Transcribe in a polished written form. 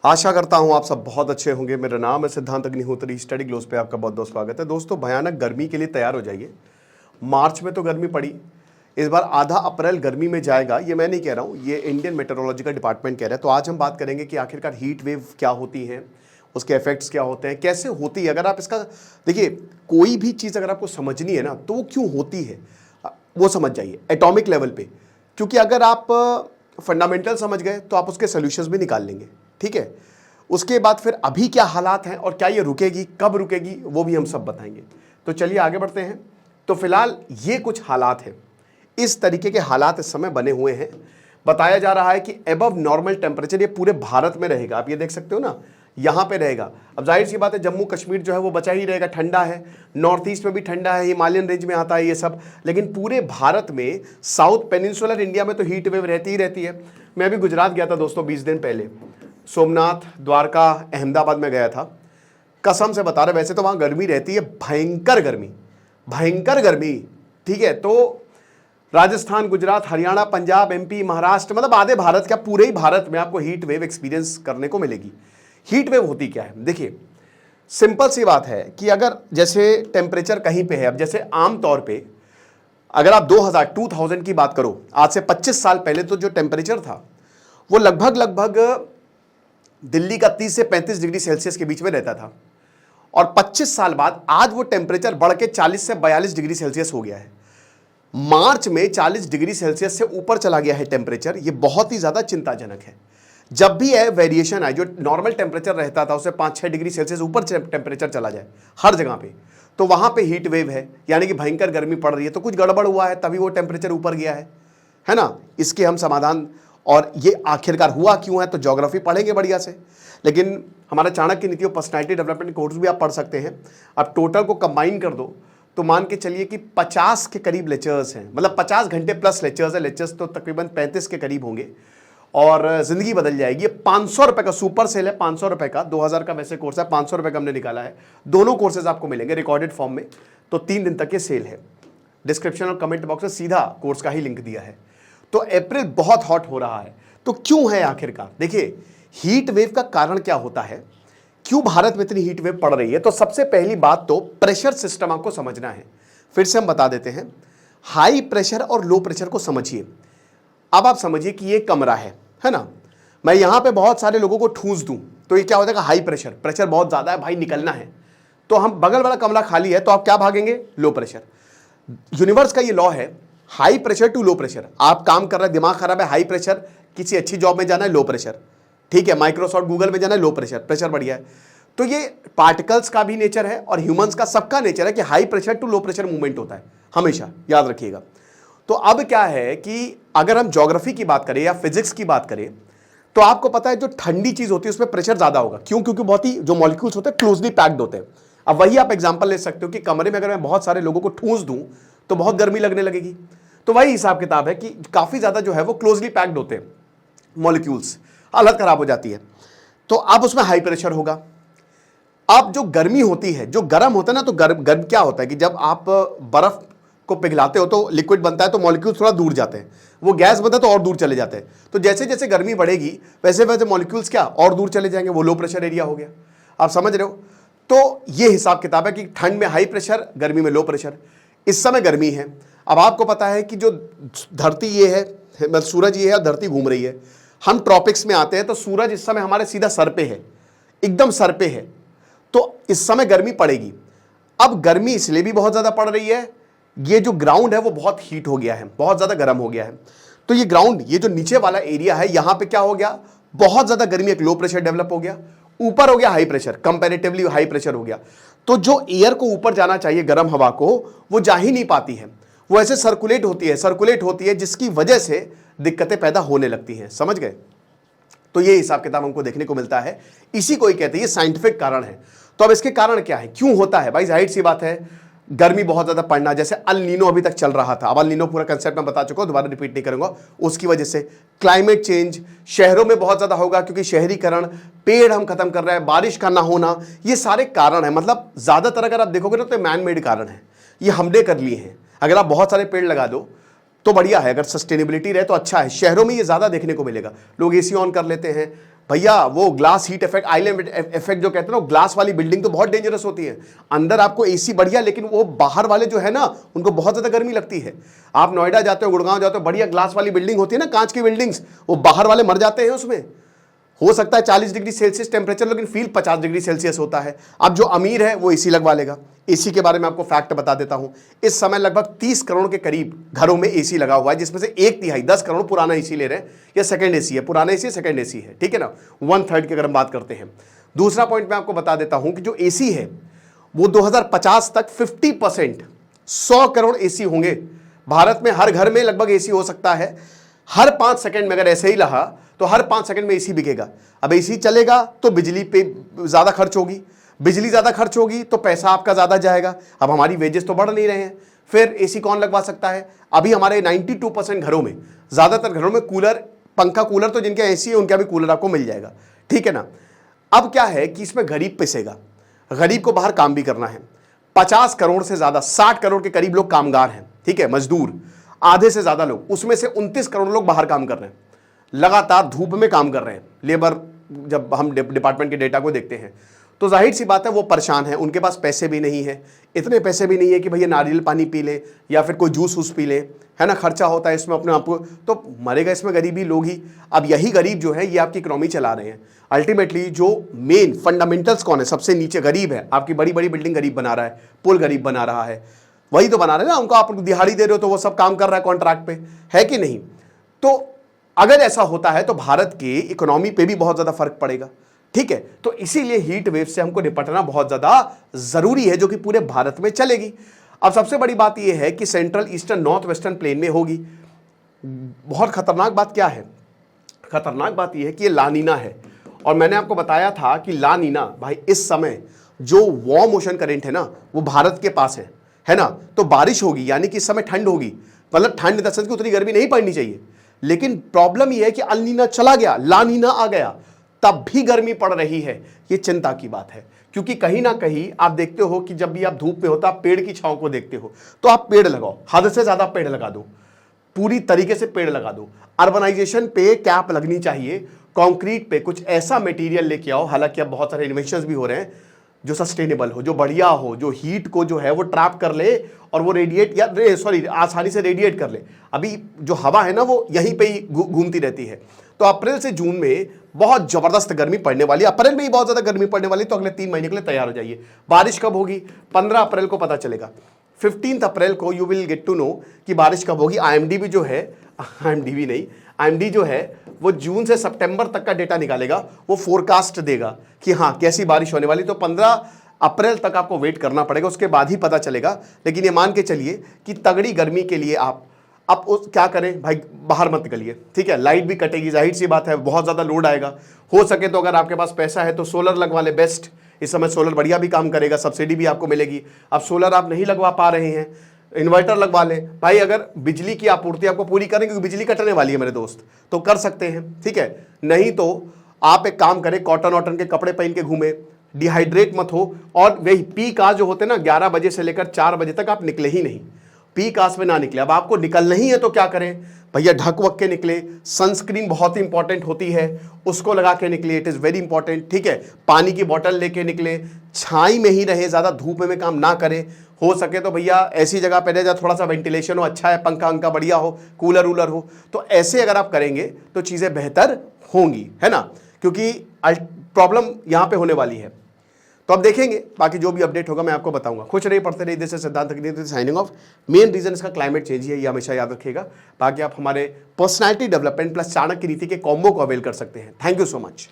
आशा करता हूं आप सब बहुत अच्छे होंगे। मेरा नाम है सिद्धांत अग्निहोत्री। स्टडी ग्लोस पे आपका बहुत बहुत स्वागत है। दोस्तों, भयानक गर्मी के लिए तैयार हो जाइए। मार्च में तो गर्मी पड़ी, इस बार आधा अप्रैल गर्मी में जाएगा। ये मैं नहीं कह रहा हूँ, ये इंडियन मेट्रोलॉजिकल डिपार्टमेंट कह रहा है। तो आज हम बात करेंगे कि आखिरकार हीट वेव क्या होती है, उसके इफेक्ट्स क्या होते हैं, कैसे होती है। अगर आप इसका देखिए, कोई भी चीज़ अगर आपको समझनी है ना, तो वो क्यों होती है वो समझ जाइए एटॉमिक लेवल पे। क्योंकि अगर आप फंडामेंटल समझ गए तो आप उसके सोल्यूशंस भी निकाल लेंगे। ठीक है, उसके बाद फिर अभी क्या हालात हैं और क्या ये रुकेगी, कब रुकेगी, वो भी हम सब बताएंगे। तो चलिए आगे बढ़ते हैं। तो फिलहाल ये कुछ हालात हैं, इस तरीके के हालात इस समय बने हुए हैं। बताया जा रहा है कि एबव नॉर्मल टेम्परेचर ये पूरे भारत में रहेगा। आप ये देख सकते हो ना, यहाँ पे रहेगा। अब जाहिर सी बात है, जम्मू कश्मीर जो है वो बचा ही रहेगा, ठंडा है। नॉर्थ ईस्ट में भी ठंडा है, हिमालयन रेंज में आता है ये सब। लेकिन पूरे भारत में, साउथ पेनिनसुलर इंडिया में तो हीट वेव रहती ही रहती है। मैं अभी गुजरात गया था दोस्तों 20 दिन पहले। सोमनाथ, द्वारका, अहमदाबाद में गया था। कसम से बता रहे, वैसे तो वहाँ गर्मी रहती है, भयंकर गर्मी, भयंकर गर्मी। ठीक है, तो राजस्थान, गुजरात, हरियाणा, पंजाब, एमपी, महाराष्ट्र, मतलब आधे भारत, क्या पूरे ही भारत में आपको हीट वेव एक्सपीरियंस करने को मिलेगी। हीट वेव होती क्या है? देखिए, सिंपल सी बात है कि अगर जैसे टेम्परेचर कहीं पे है, अब जैसे आम तौर पे अगर आप 2000 की बात करो, आज से 25 साल पहले तो जो टेम्परेचर था वो लगभग दिल्ली का 30 से 35 डिग्री सेल्सियस के बीच में रहता था। और 25 साल बाद आज वो टेम्परेचर बढ़ के 40 से 42 डिग्री सेल्सियस हो गया है। मार्च में 40 डिग्री सेल्सियस से ऊपर चला गया है टेम्परेचर। ये बहुत ही ज़्यादा चिंताजनक है। जब भी है वेरिएशन आए, जो नॉर्मल टेम्परेचर रहता था उससे 5-6 डिग्री सेल्सियस ऊपर टेम्परेचर चला जाए हर जगह पे, तो वहाँ पे हीट वेव है, यानी कि भयंकर गर्मी पड़ रही है। तो कुछ गड़बड़ हुआ है, तभी वो टेम्परेचर ऊपर गया है ना। इसके हम समाधान, और ये आखिरकार हुआ क्यों है, तो ज्योग्राफी पढ़ेंगे बढ़िया से। लेकिन हमारा चाणक्य नीति और पर्सनैलिटी डेवलपमेंट कोर्स भी आप पढ़ सकते हैं। अब टोटल को कंबाइन कर दो तो मान के चलिए कि 50 के करीब लेक्चर्स हैं, मतलब 50 घंटे प्लस लेक्चर्स है। लेक्चर्स तो तकरीबन 35 के करीब होंगे और जिंदगी बदल जाएगी। 500 रुपए का सुपर सेल है, 500 रुपए का। 2000 का वैसे कोर्स है, 500 रुपए का हमने निकाला है। दोनों कोर्सेज आपको मिलेंगे रिकॉर्डेड फॉर्म में। तो 3 दिन तक ये सेल है। डिस्क्रिप्शन और कमेंट बॉक्स में सीधा कोर्स का ही लिंक दिया है। तो अप्रैल बहुत हॉट हो रहा है। तो क्यों है आखिरकार? देखिए, हीट वेव का कारण क्या होता है, क्यों भारत में इतनी हीट वेव पड़ रही है? तो सबसे पहली बात तो प्रेशर सिस्टम आपको समझना है। फिर से हम बता देते हैं, हाई प्रेशर और लो प्रेशर को समझिए। अब आप समझिए कि ये कमरा है ना, मैं यहां पे बहुत सारे लोगों को ठूंस दूं तो ये क्या हो जाएगा? हाई प्रेशर, प्रेशर बहुत ज्यादा है भाई, निकलना है। तो हम बगल वाला कमरा खाली है, तो आप क्या भागेंगे? Low pressure. यूनिवर्स का ये लॉ है, high pressure to low pressure. आप काम कर रहे हैं, दिमाग खराब है, हाई प्रेशर। किसी अच्छी जॉब में जाना है, लो प्रेशर। ठीक है, माइक्रोसॉफ्ट, गूगल में जाना है, लो प्रेशर, प्रेशर बढ़िया है। तो ये पार्टिकल्स का भी नेचर है और ह्यूमंस का, सबका नेचर है कि high pressure to low pressure movement होता है, हमेशा याद रखिएगा। तो अब क्या है कि अगर हम ज्योग्राफी की बात करें या फिजिक्स की बात करें, तो आपको पता है जो ठंडी चीज होती है उसमें प्रेशर ज्यादा होगा। क्यों? क्योंकि बहुत ही जो मॉलिक्यूल्स होते हैं क्लोजली पैक्ड होते हैं। अब वही आप एग्जांपल ले सकते हो कि कमरे में अगर मैं बहुत सारे लोगों को ठूंस दूं तो बहुत गर्मी लगने लगेगी। तो वही हिसाब किताब है कि काफी ज्यादा जो है वो क्लोजली पैक्ड होते हैं मॉलिक्यूल्स, हालत खराब हो जाती है। तो अब उसमें हाई प्रेशर होगा। अब जो गर्मी होती है, जो गर्म होता है ना, तो गर्म क्या होता है कि जब आप बर्फ को पिघलाते हो तो लिक्विड बनता है, तो मॉलिक्यूल्स थोड़ा दूर जाते हैं। वो गैस बनता है तो और दूर चले जाते हैं। तो जैसे जैसे गर्मी बढ़ेगी वैसे वैसे मॉलिक्यूल्स क्या और दूर चले जाएंगे, वो लो प्रेशर एरिया हो गया। आप समझ रहे हो? तो ये हिसाब किताब है कि ठंड में हाई प्रेशर, गर्मी में लो प्रेशर। इस समय गर्मी है। अब आपको पता है कि जो धरती ये है, मतलब सूरज ये है और धरती घूम रही है। हम ट्रॉपिक्स में आते हैं तो सूरज इस समय हमारे सीधा सर पे है, एकदम सर पे है। तो इस समय गर्मी पड़ेगी। अब गर्मी इसलिए भी बहुत ज्यादा पड़ रही है, ये जो ग्राउंड है वो बहुत हीट हो गया है, बहुत ज्यादा गर्म हो गया है। तो ये ग्राउंड, ये जो नीचे वाला एरिया है, यहां पे क्या हो गया? बहुत ज्यादा गर्मी, एक लो प्रेशर डेवलप हो गया। ऊपर हो गया high pressure, comparatively high pressure हो गया। तो जो एयर को ऊपर जाना चाहिए, गर्म हवा को, वो जा ही नहीं पाती है। वो ऐसे सर्कुलेट होती है, जिसकी वजह से दिक्कतें पैदा होने लगती हैं। समझ गए? तो ये हिसाब किताब हमको देखने को मिलता है। इसी को ही कहते हैं, ये साइंटिफिक कारण है। तो अब इसके कारण क्या है, क्यों होता है? भाई जाहिर सी बात है, गर्मी बहुत ज्यादा पड़ना। जैसे अल नीनो अभी तक चल रहा था, अब अल नीनो पूरा कंसेप्ट मैं बता चुका हूं, दोबारा रिपीट नहीं करूंगा। उसकी वजह से क्लाइमेट चेंज शहरों में बहुत ज्यादा होगा, क्योंकि शहरीकरण, पेड़ हम खत्म कर रहे हैं, बारिश का ना होना, ये सारे कारण है। मतलब ज्यादातर अगर आप देखोगे ना तो मैन मेड कारण है, ये हमने कर लिए हैं। अगर आप बहुत सारे पेड़ लगा दो तो बढ़िया है, अगर सस्टेनेबिलिटी रहे तो अच्छा है। शहरों में ये ज्यादा देखने को मिलेगा, लोग एसी ऑन कर लेते हैं, भैया वो glass heat effect, island effect जो कहते हैं ना, ग्लास वाली बिल्डिंग तो बहुत डेंजरस होती है। अंदर आपको एसी बढ़िया, लेकिन वो बाहर वाले जो है ना उनको बहुत ज्यादा गर्मी लगती है। आप नोएडा जाते हो, गुड़गांव जाते हो, बढ़िया ग्लास वाली बिल्डिंग होती है ना, कांच की बिल्डिंग्स, वो बाहर वाले मर जाते हैं उसमें। हो सकता है 40 डिग्री सेल्सियस टेम्परेचर, लेकिन फील 50 डिग्री सेल्सियस होता है। अब जो अमीर है वो एसी लगवा लेगा। एसी के बारे में आपको फैक्ट बता देता हूं, इस समय लगभग 30 करोड़ के करीब घरों में एसी लगा हुआ है, जिसमें से 1/3 10 करोड़ पुराना एसी ले रहे हैं, या सेकंड एसी है, पुराना एसी सेकंड एसी है, ठीक है ना, 1/3 की अगर हम बात करते हैं। दूसरा पॉइंट मैं आपको बता देता हूं कि जो एसी है वो 2050 तक 50%, 100 करोड़ एसी होंगे भारत में। हर घर में लगभग एसी हो सकता है। हर 5 सेकंड में अगर ऐसे ही रहा तो हर 5 सेकंड में एसी बिकेगा। अब एसी चलेगा तो बिजली पे ज्यादा खर्च होगी, बिजली ज्यादा खर्च होगी तो पैसा आपका ज्यादा जाएगा। अब हमारी वेजेस तो बढ़ नहीं रहे हैं, फिर एसी कौन लगवा सकता है? अभी हमारे 92% घरों में, ज्यादातर घरों में कूलर, पंखा कूलर, तो जिनके एसी है उनका भी कूलर आपको मिल जाएगा, ठीक है ना। अब क्या है कि इसमें गरीब पिसेगा, गरीब को बाहर काम भी करना है। 50 करोड़ से ज्यादा, 60 करोड़ के करीब लोग कामगार हैं, ठीक है, मजदूर, आधे से ज्यादा लोग, उसमें से 29 करोड़ लोग बाहर काम कर रहे हैं, लगातार धूप में काम कर रहे हैं। लेबर, जब हम डिपार्टमेंट के डेटा को देखते हैं तो जाहिर सी बात है वो परेशान है, उनके पास पैसे भी नहीं है, इतने पैसे भी नहीं है कि भैया नारियल पानी पी ले या फिर कोई जूस वूस पी ले, है ना, खर्चा होता है इसमें अपने आप को, तो मरेगा इसमें गरीबी लोग ही। अब यही गरीब जो है ये आपकी इकोनॉमी चला रहे हैं। अल्टीमेटली जो मेन फंडामेंटल्स कौन है, सबसे नीचे गरीब है, आपकी बड़ी बड़ी बिल्डिंग गरीब बना रहा है, पुल गरीब बना रहा है, वही तो बना रहे हैं ना, उनको आप दिहाड़ी दे रहे हो तो वो सब काम कर रहा है कॉन्ट्रैक्ट पे, है कि नहीं। तो अगर ऐसा होता है तो भारत की इकोनॉमी पे भी बहुत ज्यादा फर्क पड़ेगा, ठीक है। तो इसीलिए हीट वेव से हमको निपटना बहुत ज्यादा जरूरी है, जो कि पूरे भारत में चलेगी। अब सबसे बड़ी बात यह है कि central eastern north western plain में होगी। बहुत खतरनाक बात क्या है? खतरनाक बात यह है कि ये लानीना है, और मैंने आपको बताया था कि लानीना भाई इस समय जो वार्म ओशन करंट है ना वो भारत के पास है ना, तो बारिश होगी, यानी कि इस समय ठंड होगी, मतलब ठंड दरअसल की उतनी गर्मी नहीं पड़नी चाहिए। लेकिन प्रॉब्लम यह है कि अल-नीना चला गया, लानीना आ गया, तब भी गर्मी पड़ रही है। ये चिंता की बात है, क्योंकि कहीं ना कहीं आप देखते हो कि जब भी आप धूप में होता आप पेड़ की छांव को देखते हो, तो आप पेड़ लगाओ, हद से ज्यादा पेड़ लगा दो, पूरी तरीके से पेड़ लगा दो। अर्बनाइजेशन पे कैप लगनी चाहिए, कंक्रीट पे कुछ ऐसा मटेरियल लेके आओ, हालांकि अब बहुत सारे इन्वेंशंस भी हो रहे हैं जो सस्टेनेबल हो, जो बढ़िया हो, जो हीट को जो है वो ट्रैप कर ले और वो रेडिएट या आसानी से रेडिएट कर ले। अभी जो हवा है ना वो यहीं पे ही घूमती रहती है। तो अप्रैल से जून में बहुत जबरदस्त गर्मी पड़ने वाली है, अप्रैल में ही बहुत ज्यादा गर्मी पड़ने वाली, तो अगले 3 महीने के लिए तैयार हो जाइए। बारिश कब होगी? 15 अप्रैल को पता चलेगा। 15 अप्रैल को you will get to know कि बारिश कब होगी। आईएमडी जो है वो जून से सितंबर तक का डेटा निकालेगा, वो फोरकास्ट देगा कि हाँ कैसी बारिश होने वाली। तो 15 अप्रैल तक आपको वेट करना पड़ेगा, उसके बाद ही पता चलेगा। लेकिन ये मान के चलिए कि तगड़ी गर्मी के लिए आप क्या करें भाई, बाहर मत निकलिए, ठीक है। लाइट भी कटेगी, जाहिर सी बात है, बहुत ज़्यादा लोड आएगा। हो सके तो अगर आपके पास पैसा है तो सोलर लगवा ले, बेस्ट। इस समय सोलर बढ़िया भी काम करेगा, सब्सिडी भी आपको मिलेगी। अब सोलर आप नहीं लगवा पा रहे हैं, इन्वर्टर लगवा ले भाई। अगर बिजली की आपूर्ति आपको पूरी करें, क्योंकि बिजली कटने वाली है मेरे दोस्त, तो कर सकते हैं, ठीक है। नहीं तो आप एक काम करें, कॉटन वॉटन के कपड़े पहन के घूमे, डिहाइड्रेट मत हो। और वही पीक आवर्स जो होते हैं ना, 11 बजे से लेकर 4 बजे तक आप निकले ही नहीं, पीक आवर्स में ना निकले। अब आपको निकलना ही है तो क्या करें भैया, ढक वक के निकले। सनस्क्रीन बहुत ही इंपॉर्टेंट होती है, उसको लगा के निकले, इट इज वेरी इंपॉर्टेंट, ठीक है। पानी की बोतल लेके निकले, छाई में ही रहे, ज्यादा धूप में काम ना करें। हो सके तो भैया ऐसी जगह पे रहे जहाँ थोड़ा सा वेंटिलेशन हो, अच्छा है, पंखा अंका बढ़िया हो, कूलर वूलर हो, तो ऐसे अगर आप करेंगे तो चीजें बेहतर होंगी, है ना, क्योंकि प्रॉब्लम यहाँ पे होने वाली है। तो अब देखेंगे, बाकी जो भी अपडेट होगा मैं आपको बताऊंगा। खुश रहिए, पढ़ते रहिए। देश से Siddhant Agnihotri signing off. Main reason इसका क्लाइमेट चेंज ही है, ये हमेशा याद रखिएगा। बाकी आप हमारे पर्सनैलिटी डेवलपमेंट प्लस चाणक्य नीति के कॉम्बो को अवेल कर सकते हैं। Thank you so much.